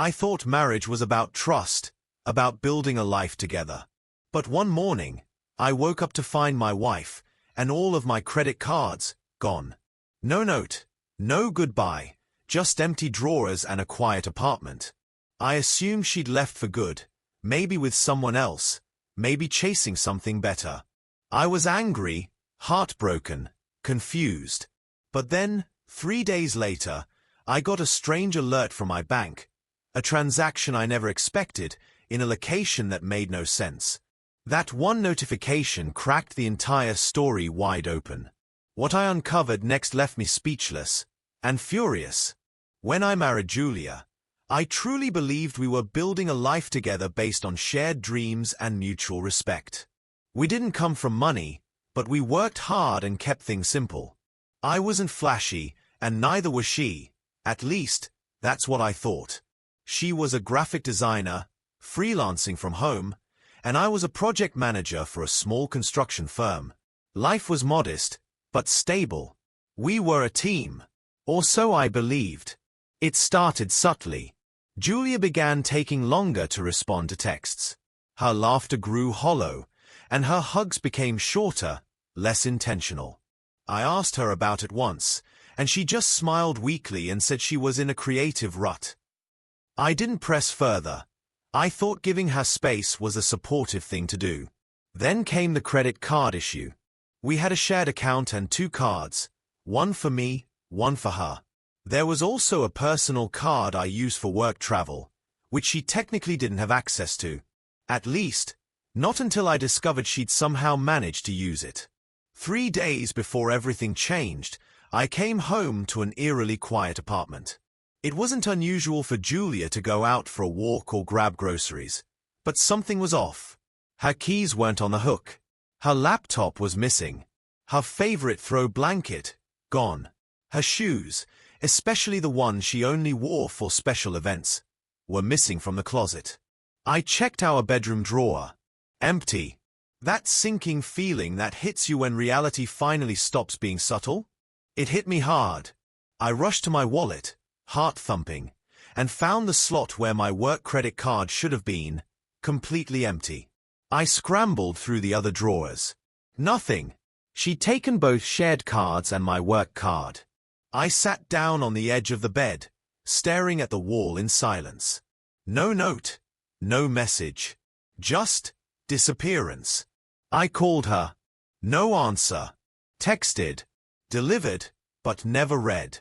I thought marriage was about trust, about building a life together. But one morning, I woke up to find my wife and all of my credit cards gone. No note, no goodbye, just empty drawers and a quiet apartment. I assumed she'd left for good, maybe with someone else, maybe chasing something better. I was angry, heartbroken, confused. But then, 3 days later, I got a strange alert from my bank, a transaction I never expected, in a location that made no sense. That one notification cracked the entire story wide open. What I uncovered next left me speechless and furious. When I married Julia, I truly believed we were building a life together based on shared dreams and mutual respect. We didn't come from money, but we worked hard and kept things simple. I wasn't flashy, and neither was she. At least, that's what I thought. She was a graphic designer, freelancing from home, and I was a project manager for a small construction firm. Life was modest, but stable. We were a team, or so I believed. It started subtly. Julia began taking longer to respond to texts. Her laughter grew hollow, and her hugs became shorter, less intentional. I asked her about it once, and she just smiled weakly and said she was in a creative rut. I didn't press further. I thought giving her space was a supportive thing to do. Then came the credit card issue. We had a shared account and 2 cards, one for me, one for her. There was also a personal card I used for work travel, which she technically didn't have access to. At least, not until I discovered she'd somehow managed to use it. 3 days before everything changed, I came home to an eerily quiet apartment. It wasn't unusual for Julia to go out for a walk or grab groceries, but something was off. Her keys weren't on the hook. Her laptop was missing. Her favorite throw blanket, gone. Her shoes, especially the ones she only wore for special events, were missing from the closet. I checked our bedroom drawer. Empty. That sinking feeling that hits you when reality finally stops being subtle? It hit me hard. I rushed to my wallet, heart thumping, and found the slot where my work credit card should have been, completely empty. I scrambled through the other drawers. Nothing. She'd taken both shared cards and my work card. I sat down on the edge of the bed, staring at the wall in silence. No note, no message, just disappearance. I called her. No answer. Texted. Delivered, but never read.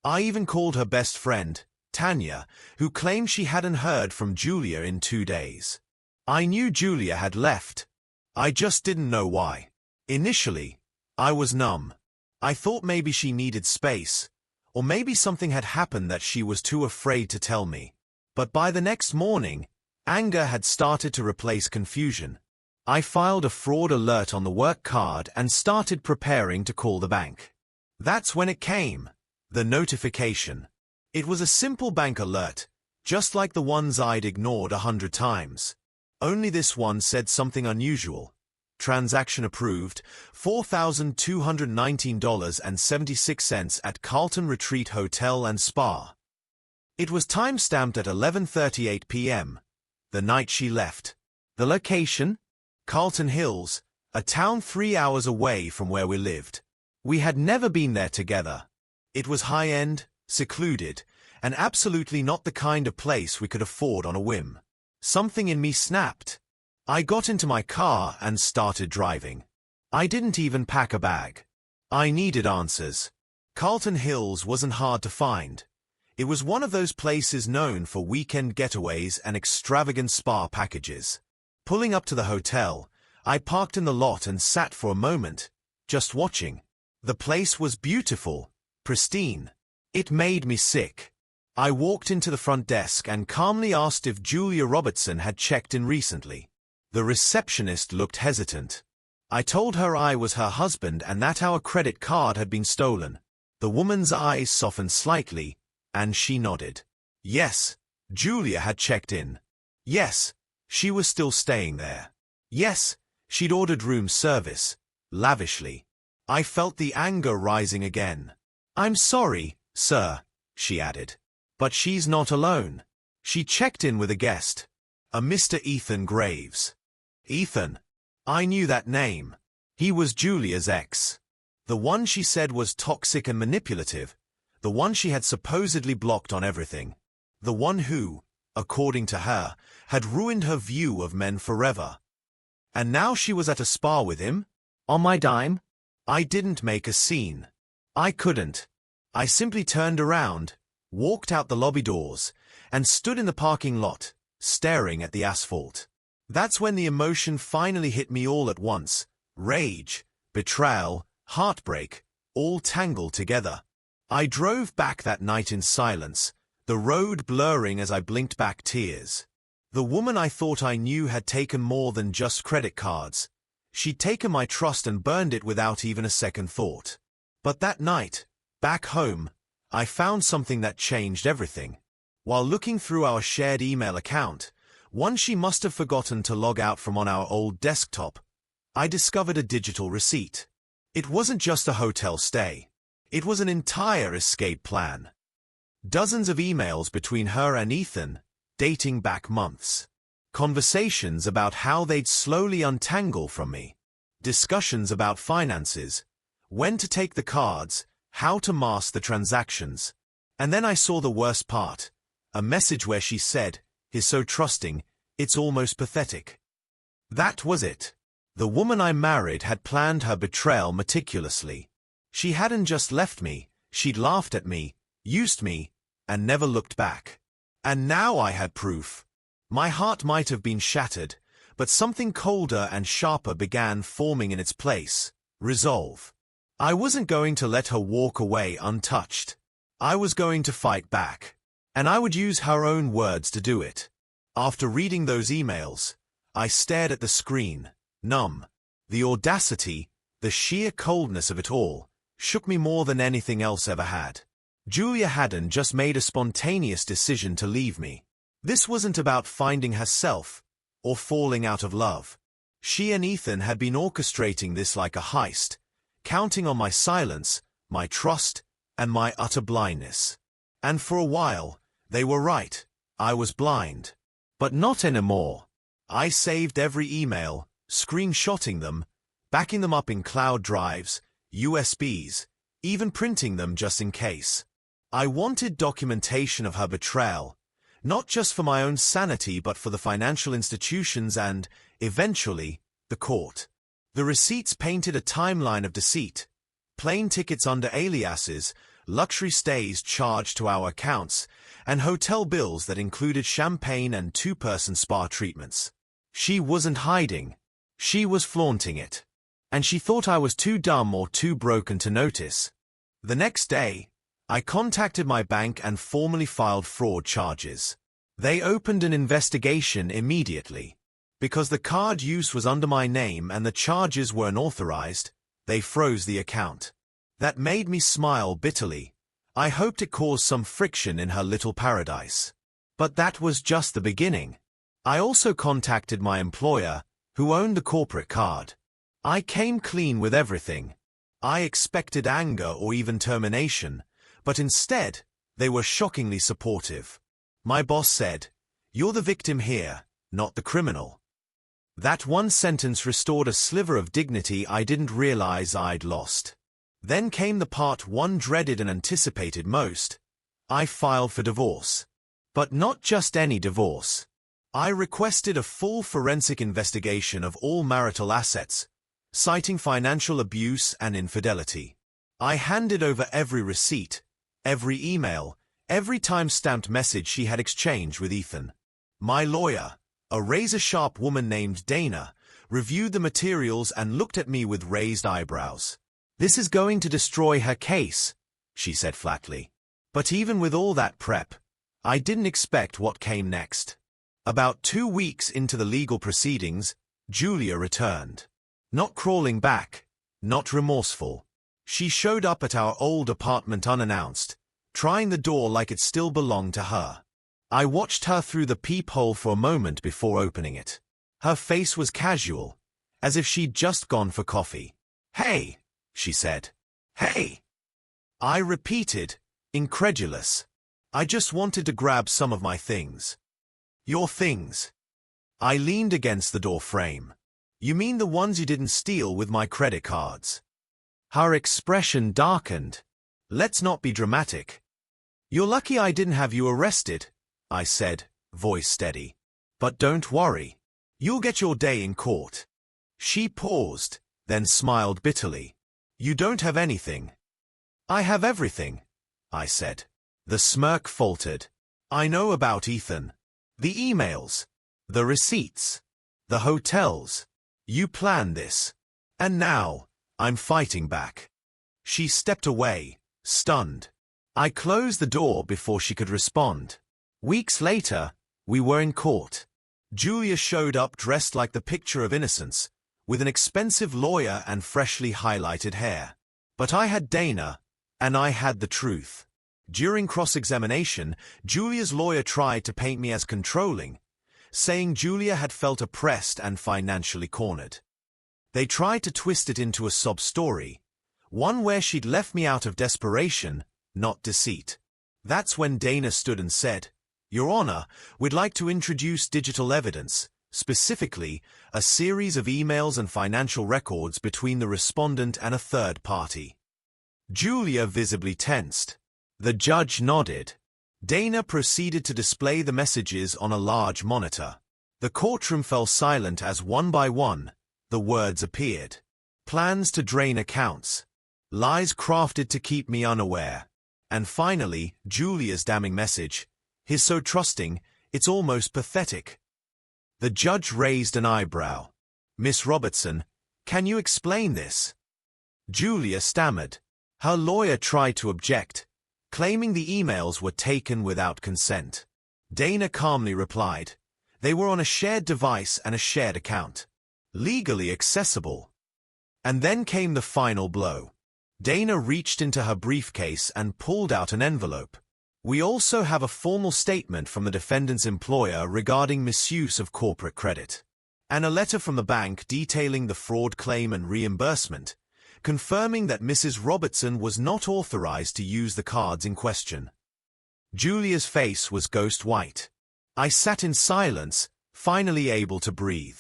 I even called her best friend, Tanya, who claimed she hadn't heard from Julia in 2 days. I knew Julia had left. I just didn't know why. Initially, I was numb. I thought maybe she needed space, or maybe something had happened that she was too afraid to tell me. But by the next morning, anger had started to replace confusion. I filed a fraud alert on the work card and started preparing to call the bank. That's when it came. The notification. It was a simple bank alert, just like the ones I'd ignored 100 times. Only this one said something unusual. Transaction approved, $4,219.76 at Carlton Retreat Hotel and Spa. It was time-stamped at 11:38 p.m., the night she left. The location? Carlton Hills, a town 3 hours away from where we lived. We had never been there together. It was high-end, secluded, and absolutely not the kind of place we could afford on a whim. Something in me snapped. I got into my car and started driving. I didn't even pack a bag. I needed answers. Carlton Hills wasn't hard to find. It was one of those places known for weekend getaways and extravagant spa packages. Pulling up to the hotel, I parked in the lot and sat for a moment, just watching. The place was beautiful, pristine. It made me sick. I walked into the front desk and calmly asked if Julia Robertson had checked in recently. The receptionist looked hesitant. I told her I was her husband and that our credit card had been stolen. The woman's eyes softened slightly, and she nodded. Yes, Julia had checked in. Yes, she was still staying there. Yes, she'd ordered room service, lavishly. I felt the anger rising again. I'm sorry, sir, she added. But she's not alone. She checked in with a guest, a Mr. Ethan Graves. Ethan. I knew that name. He was Julia's ex. The one she said was toxic and manipulative. The one she had supposedly blocked on everything. The one who, according to her, had ruined her view of men forever. And now she was at a spa with him? On my dime? I didn't make a scene. I couldn't. I simply turned around, walked out the lobby doors, and stood in the parking lot, staring at the asphalt. That's when the emotion finally hit me all at once. Rage, betrayal, heartbreak, all tangled together. I drove back that night in silence, the road blurring as I blinked back tears. The woman I thought I knew had taken more than just credit cards. She'd taken my trust and burned it without even a second thought. But that night, back home, I found something that changed everything. While looking through our shared email account, one she must have forgotten to log out from on our old desktop, I discovered a digital receipt. It wasn't just a hotel stay. It was an entire escape plan. Dozens of emails between her and Ethan, dating back months. Conversations about how they'd slowly untangle from me. Discussions about finances, when to take the cards, how to mask the transactions. And then I saw the worst part. A message where she said, "He's so trusting, it's almost pathetic." That was it. The woman I married had planned her betrayal meticulously. She hadn't just left me, she'd laughed at me, used me, and never looked back. And now I had proof. My heart might have been shattered, but something colder and sharper began forming in its place. Resolve. I wasn't going to let her walk away untouched. I was going to fight back. And I would use her own words to do it. After reading those emails, I stared at the screen, numb. The audacity, the sheer coldness of it all, shook me more than anything else ever had. Julia hadn't just made a spontaneous decision to leave me. This wasn't about finding herself, or falling out of love. She and Ethan had been orchestrating this like a heist, counting on my silence, my trust, and my utter blindness. And for a while, they were right. I was blind. But not anymore. I saved every email, screenshotting them, backing them up in cloud drives, USBs, even printing them just in case. I wanted documentation of her betrayal, not just for my own sanity but for the financial institutions and, eventually, the court. The receipts painted a timeline of deceit, plane tickets under aliases, luxury stays charged to our accounts, and hotel bills that included champagne and two-person spa treatments. She wasn't hiding. She was flaunting it. And she thought I was too dumb or too broken to notice. The next day, I contacted my bank and formally filed fraud charges. They opened an investigation immediately. Because the card use was under my name and the charges were unauthorized, they froze the account. That made me smile bitterly. I hoped it caused some friction in her little paradise. But that was just the beginning. I also contacted my employer, who owned the corporate card. I came clean with everything. I expected anger or even termination, but instead, they were shockingly supportive. My boss said, "You're the victim here, not the criminal." That one sentence restored a sliver of dignity I didn't realize I'd lost. Then came the part one dreaded and anticipated most. I filed for divorce. But not just any divorce. I requested a full forensic investigation of all marital assets, citing financial abuse and infidelity. I handed over every receipt, every email, every time-stamped message she had exchanged with Ethan. My lawyer, a razor-sharp woman named Dana, reviewed the materials and looked at me with raised eyebrows. "This is going to destroy her case," she said flatly. But even with all that prep, I didn't expect what came next. About 2 weeks into the legal proceedings, Julia returned. Not crawling back, not remorseful. She showed up at our old apartment unannounced, trying the door like it still belonged to her. I watched her through the peephole for a moment before opening it. Her face was casual, as if she'd just gone for coffee. "Hey," she said. "Hey." I repeated, incredulous. I just wanted to grab some of my things. Your things? I leaned against the door frame. You mean the ones you didn't steal with my credit cards? Her expression darkened. Let's not be dramatic. You're lucky I didn't have you arrested, I said, voice steady. But don't worry. You'll get your day in court. She paused, then smiled bitterly. You don't have anything. I have everything, I said. The smirk faltered. I know about Ethan. The emails. The receipts. The hotels. You planned this. And now, I'm fighting back. She stepped away, stunned. I closed the door before she could respond. Weeks later, we were in court. Julia showed up dressed like the picture of innocence, with an expensive lawyer and freshly highlighted hair. But I had Dana, and I had the truth. During cross-examination, Julia's lawyer tried to paint me as controlling, saying Julia had felt oppressed and financially cornered. They tried to twist it into a sob story, one where she'd left me out of desperation, not deceit. That's when Dana stood and said, Your Honor, we'd like to introduce digital evidence, specifically a series of emails and financial records between the respondent and a third party. Julia visibly tensed. The judge nodded. Dana proceeded to display the messages on a large monitor. The courtroom fell silent as one by one, the words appeared. Plans to drain accounts. Lies crafted to keep me unaware. And finally, Julia's damning message. He's so trusting, it's almost pathetic. The judge raised an eyebrow. Miss Robertson, can you explain this? Julia stammered. Her lawyer tried to object, claiming the emails were taken without consent. Dana calmly replied, they were on a shared device and a shared account. Legally accessible. And then came the final blow. Dana reached into her briefcase and pulled out an envelope. We also have a formal statement from the defendant's employer regarding misuse of corporate credit, and a letter from the bank detailing the fraud claim and reimbursement, confirming that Mrs. Robertson was not authorized to use the cards in question. Julia's face was ghost white. I sat in silence, finally able to breathe.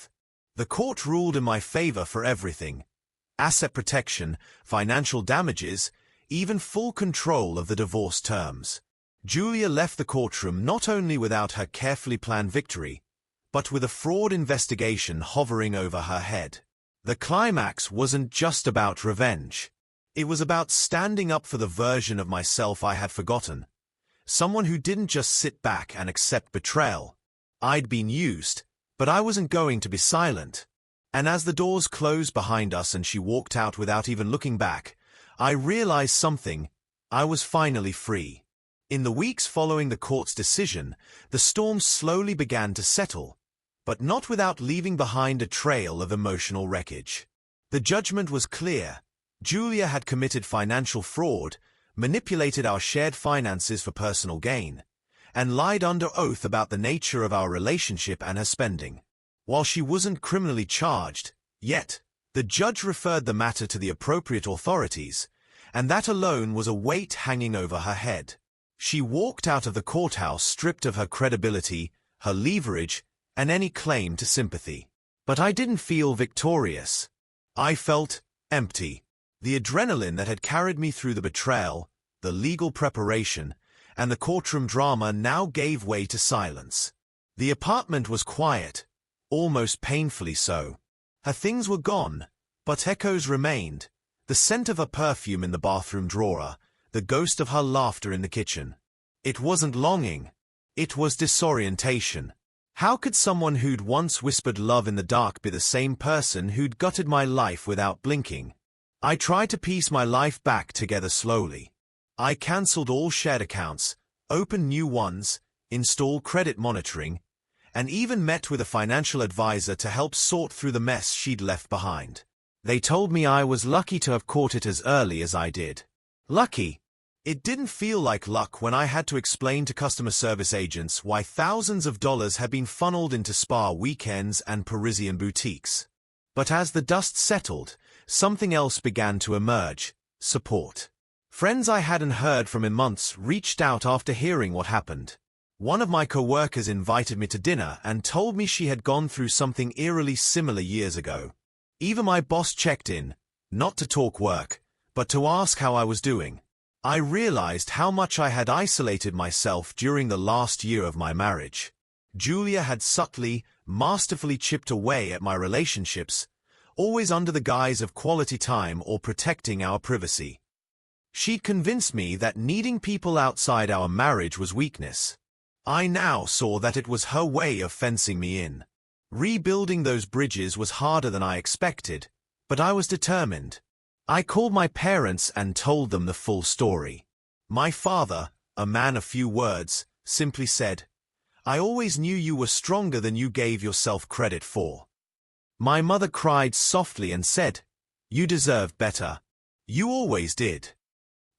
The court ruled in my favor for everything. Asset protection, financial damages, even full control of the divorce terms. Julia left the courtroom not only without her carefully planned victory, but with a fraud investigation hovering over her head. The climax wasn't just about revenge. It was about standing up for the version of myself I had forgotten. Someone who didn't just sit back and accept betrayal. I'd been used, but I wasn't going to be silent. And as the doors closed behind us and she walked out without even looking back, I realized something. I was finally free. In the weeks following the court's decision, the storm slowly began to settle, but not without leaving behind a trail of emotional wreckage. The judgment was clear. Julia had committed financial fraud, manipulated our shared finances for personal gain, and lied under oath about the nature of our relationship and her spending. While she wasn't criminally charged, yet, the judge referred the matter to the appropriate authorities, and that alone was a weight hanging over her head. She walked out of the courthouse stripped of her credibility, her leverage, and any claim to sympathy. But I didn't feel victorious. I felt empty. The adrenaline that had carried me through the betrayal, the legal preparation, and the courtroom drama now gave way to silence. The apartment was quiet, almost painfully so. Her things were gone, but echoes remained. The scent of her perfume in the bathroom drawer, the ghost of her laughter in the kitchen. It wasn't longing. It was disorientation. How could someone who'd once whispered love in the dark be the same person who'd gutted my life without blinking? I tried to piece my life back together slowly. I cancelled all shared accounts, opened new ones, installed credit monitoring, and even met with a financial advisor to help sort through the mess she'd left behind. They told me I was lucky to have caught it as early as I did. Lucky? It didn't feel like luck when I had to explain to customer service agents why thousands of dollars had been funneled into spa weekends and Parisian boutiques. But as the dust settled, something else began to emerge: support. Friends I hadn't heard from in months reached out after hearing what happened. One of my co-workers invited me to dinner and told me she had gone through something eerily similar years ago. Even my boss checked in, not to talk work, but to ask how I was doing. I realized how much I had isolated myself during the last year of my marriage. Julia had subtly, masterfully chipped away at my relationships, always under the guise of quality time or protecting our privacy. She'd convinced me that needing people outside our marriage was weakness. I now saw that it was her way of fencing me in. Rebuilding those bridges was harder than I expected, but I was determined. I called my parents and told them the full story. My father, a man of few words, simply said, "I always knew you were stronger than you gave yourself credit for." My mother cried softly and said, "You deserve better. You always did."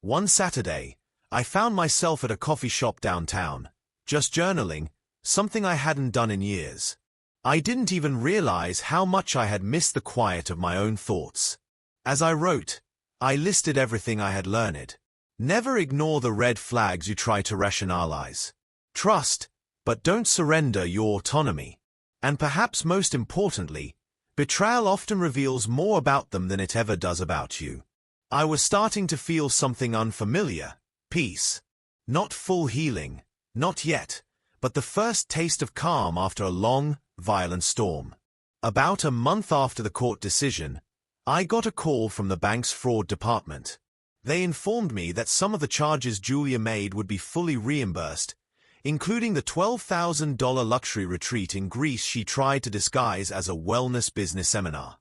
One Saturday, I found myself at a coffee shop downtown, just journaling, something I hadn't done in years. I didn't even realize how much I had missed the quiet of my own thoughts. As I wrote, I listed everything I had learned. Never ignore the red flags you try to rationalize. Trust, but don't surrender your autonomy. And perhaps most importantly, betrayal often reveals more about them than it ever does about you. I was starting to feel something unfamiliar, peace. Not full healing, not yet, but the first taste of calm after a long, violent storm. About a month after the court decision, I got a call from the bank's fraud department. They informed me that some of the charges Julia made would be fully reimbursed, including the $12,000 luxury retreat in Greece she tried to disguise as a wellness business seminar.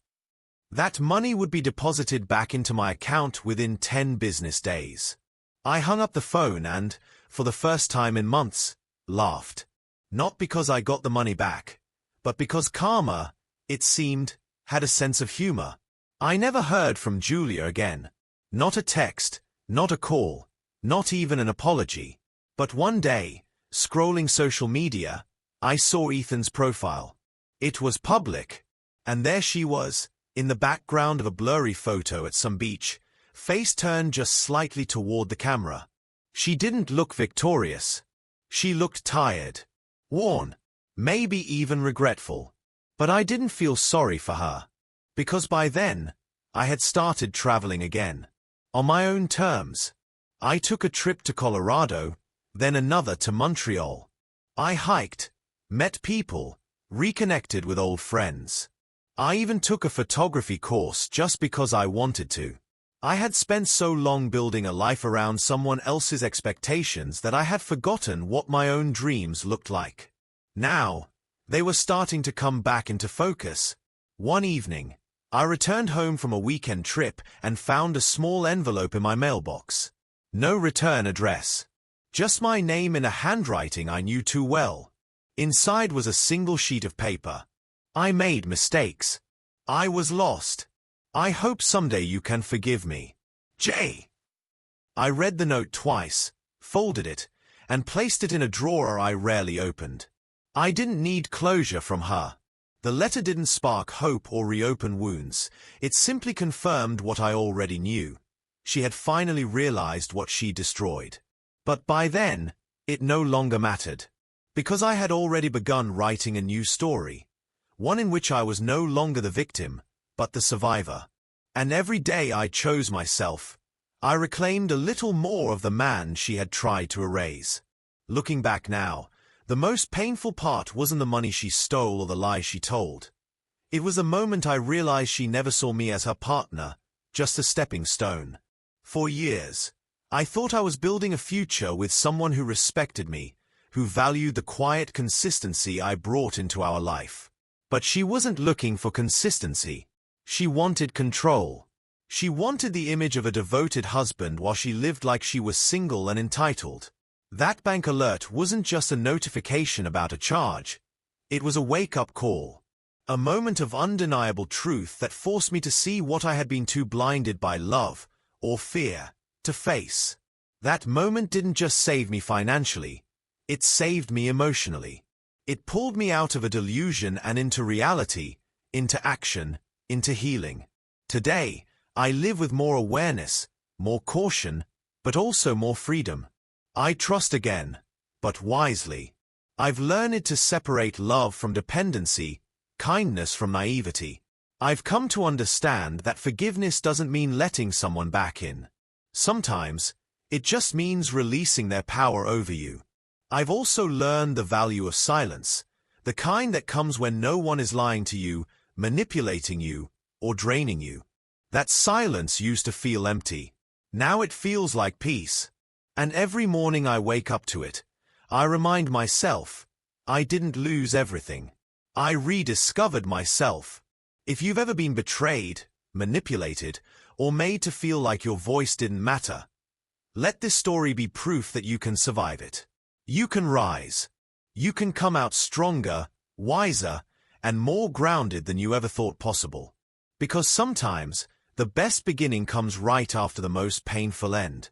That money would be deposited back into my account within 10 business days. I hung up the phone and, for the first time in months, laughed. Not because I got the money back, but because karma, it seemed, had a sense of humor. I never heard from Julia again. Not a text, not a call, not even an apology. But one day, scrolling social media, I saw Ethan's profile. It was public, and there she was, in the background of a blurry photo at some beach, face turned just slightly toward the camera. She didn't look victorious. She looked tired, worn, maybe even regretful. But I didn't feel sorry for her. Because by then, I had started traveling again. On my own terms. I took a trip to Colorado, then another to Montreal. I hiked, met people, reconnected with old friends. I even took a photography course just because I wanted to. I had spent so long building a life around someone else's expectations that I had forgotten what my own dreams looked like. Now, they were starting to come back into focus. One evening, I returned home from a weekend trip and found a small envelope in my mailbox. No return address. Just my name in a handwriting I knew too well. Inside was a single sheet of paper. I made mistakes. I was lost. I hope someday you can forgive me. Jay. I read the note twice, folded it, and placed it in a drawer I rarely opened. I didn't need closure from her. The letter didn't spark hope or reopen wounds. It simply confirmed what I already knew. She had finally realized what she destroyed. But by then, it no longer mattered. Because I had already begun writing a new story. One in which I was no longer the victim, but the survivor. And every day I chose myself, I reclaimed a little more of the man she had tried to erase. Looking back now, the most painful part wasn't the money she stole or the lies she told. It was the moment I realized she never saw me as her partner, just a stepping stone. For years, I thought I was building a future with someone who respected me, who valued the quiet consistency I brought into our life. But she wasn't looking for consistency. She wanted control. She wanted the image of a devoted husband while she lived like she was single and entitled. That bank alert wasn't just a notification about a charge. It was a wake-up call. A moment of undeniable truth that forced me to see what I had been too blinded by love, or fear, to face. That moment didn't just save me financially. It saved me emotionally. It pulled me out of a delusion and into reality, into action, into healing. Today, I live with more awareness, more caution, but also more freedom. I trust again, but wisely. I've learned to separate love from dependency, kindness from naivety. I've come to understand that forgiveness doesn't mean letting someone back in. Sometimes, it just means releasing their power over you. I've also learned the value of silence, the kind that comes when no one is lying to you, manipulating you, or draining you. That silence used to feel empty. Now it feels like peace. And every morning I wake up to it, I remind myself, I didn't lose everything. I rediscovered myself. If you've ever been betrayed, manipulated, or made to feel like your voice didn't matter, let this story be proof that you can survive it. You can rise. You can come out stronger, wiser, and more grounded than you ever thought possible. Because sometimes, the best beginning comes right after the most painful end.